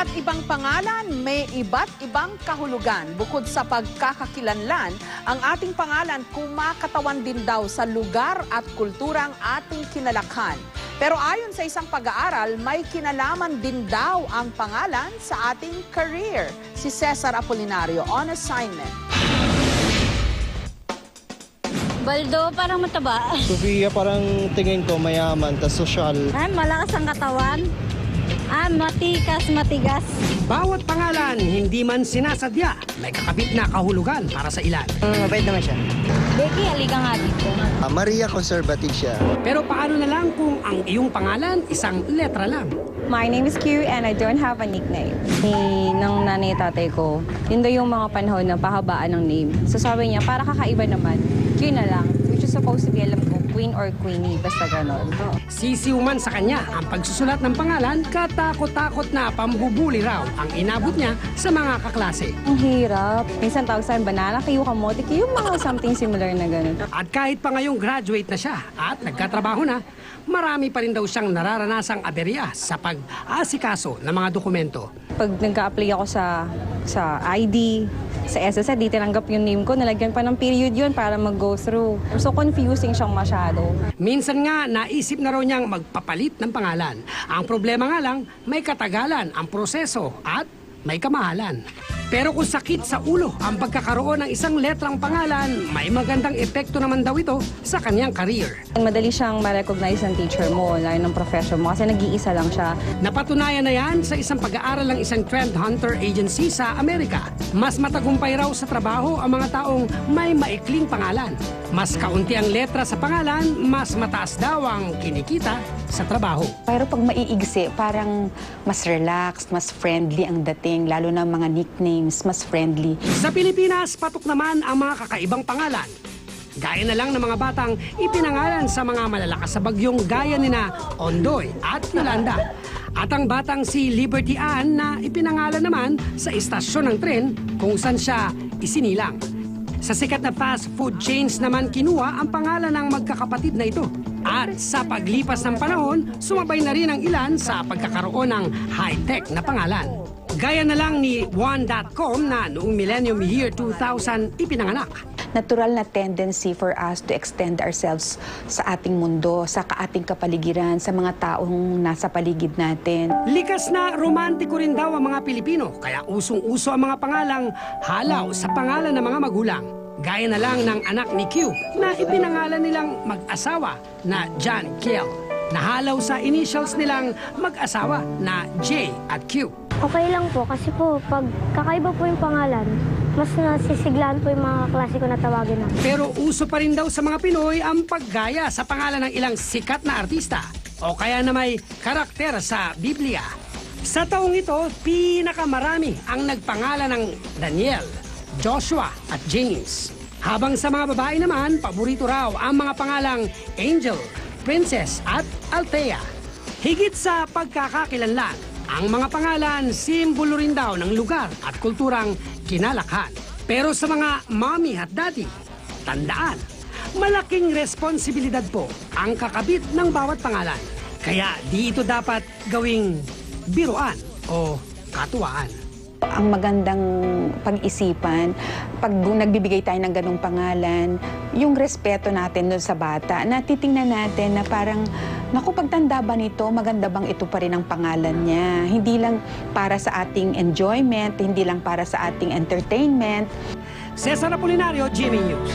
Iba't ibang pangalan, may iba't ibang kahulugan. Bukod sa pagkakakilanlan, ang ating pangalan kumakatawan din daw sa lugar at kulturang ating kinalakhan. Pero ayon sa isang pag-aaral, may kinalaman din daw ang pangalan sa ating career. Si Cesar Apolinario on assignment. Baldo, parang mataba. Sofia, parang tingin ko mayaman, tas sosyal. Malakas ang katawan. Matikas, matigas. Bawat pangalan, hindi man sinasadya, may kakabit na kahulugan para sa ilan. Mabait naman siya. Becky, halika nga dito. Maria, conservative siya. Pero paano na lang kung ang iyong pangalan isang letra lang? My name is Q and I don't have a nickname. Nang nanay tatay ko, yun daw yung mga panahon na pahabaan ng name. So sabi niya, para kakaiba naman, Q na lang. Which is supposed to be, alam ko, Queen or Queenie, basta ganon. Sisiw man sa kanya ang pagsusulat ng pangalan, katakot-takot na pambubuli raw ang inabot niya sa mga kaklase. Ang hirap. Minsan tawag sa akin, banana, kayo kamote, kayo mga something similar na ganon. At kahit pa ngayong graduate na siya at nagkatrabaho na, marami pa rin daw siyang nararanasang aberya sa pag-asikaso ng mga dokumento. Pag nagka-apply ako sa ID, sa SSN, di tinanggap yung name ko, nalagyan pa ng period yun para mag-go through. So confusing siyang masyado. Minsan nga, naisip na raw niyang magpapalit ng pangalan. Ang problema nga lang, may katagalan ang proseso at may kamahalan. Pero kung sakit sa ulo ang pagkakaroon ng isang letrang pangalan, may magandang epekto naman daw ito sa kanyang career. Madali siyang ma-recognize ng teacher mo, lalo ng profession mo, kasi nag-iisa lang siya. Napatunayan na yan sa isang pag-aaral ng isang trend hunter agency sa Amerika. Mas matagumpay raw sa trabaho ang mga taong may maikling pangalan. Mas kaunti ang letra sa pangalan, mas mataas daw ang kinikita sa trabaho. Pero pag maiigsi, parang mas relaxed, mas friendly ang dating, lalo na mga nicknames, mas friendly. Sa Pilipinas, patok naman ang mga kakaibang pangalan. Gaya na lang ng mga batang ipinangalan sa mga malalakas sa bagyong gaya nina Ondoy at Yolanda. At ang batang si Liberty Ann na ipinangalan naman sa istasyon ng tren kung saan siya isinilang. Sa sikat na fast food chains naman kinuha ang pangalan ng magkakapatid na ito. At sa paglipas ng panahon, sumabay na rin ang ilan sa pagkakaroon ng high-tech na pangalan. Gaya na lang ni One.com na noong Millennium Year 2000 ipinanganak. Natural na tendency for us to extend ourselves sa ating mundo, sa ating kapaligiran, sa mga taong nasa paligid natin. Likas na romantiko rin daw ang mga Pilipino, kaya usong-uso ang mga pangalang halaw sa pangalan ng mga magulang. Gaya na lang ng anak ni Q na ipinangalan nilang mag-asawa na John Kiel. Nahalaw sa initials nilang mag-asawa na J at Q. Okay lang po kasi po pag kakaiba po yung pangalan, mas nasisiglaan po yung mga klase ko na tawagin ako. Pero uso pa rin daw sa mga Pinoy ang paggaya sa pangalan ng ilang sikat na artista o kaya na may karakter sa Biblia. Sa taong ito, pinakamarami ang nagpangalan ng Daniel, Joshua at James. Habang sa mga babae naman, paborito raw ang mga pangalang Angel, Princess at Althea. Higit sa pagkakakilanlan, ang mga pangalan simbolo rin daw ng lugar at kulturang kinalakhan. Pero sa mga mommy at daddy, tandaan, malaking responsibilidad po ang kakabit ng bawat pangalan. Kaya di ito dapat gawing biruan o katuwaan. Ang magandang pag-isipan, pag nagbibigay tayo ng ganong pangalan, yung respeto natin doon sa bata, na titingnan natin na parang, naku, pagtanda ba nito, maganda bang ito pa rin ang pangalan niya? Hindi lang para sa ating enjoyment, hindi lang para sa ating entertainment. Cesar Apolinario, GMA News.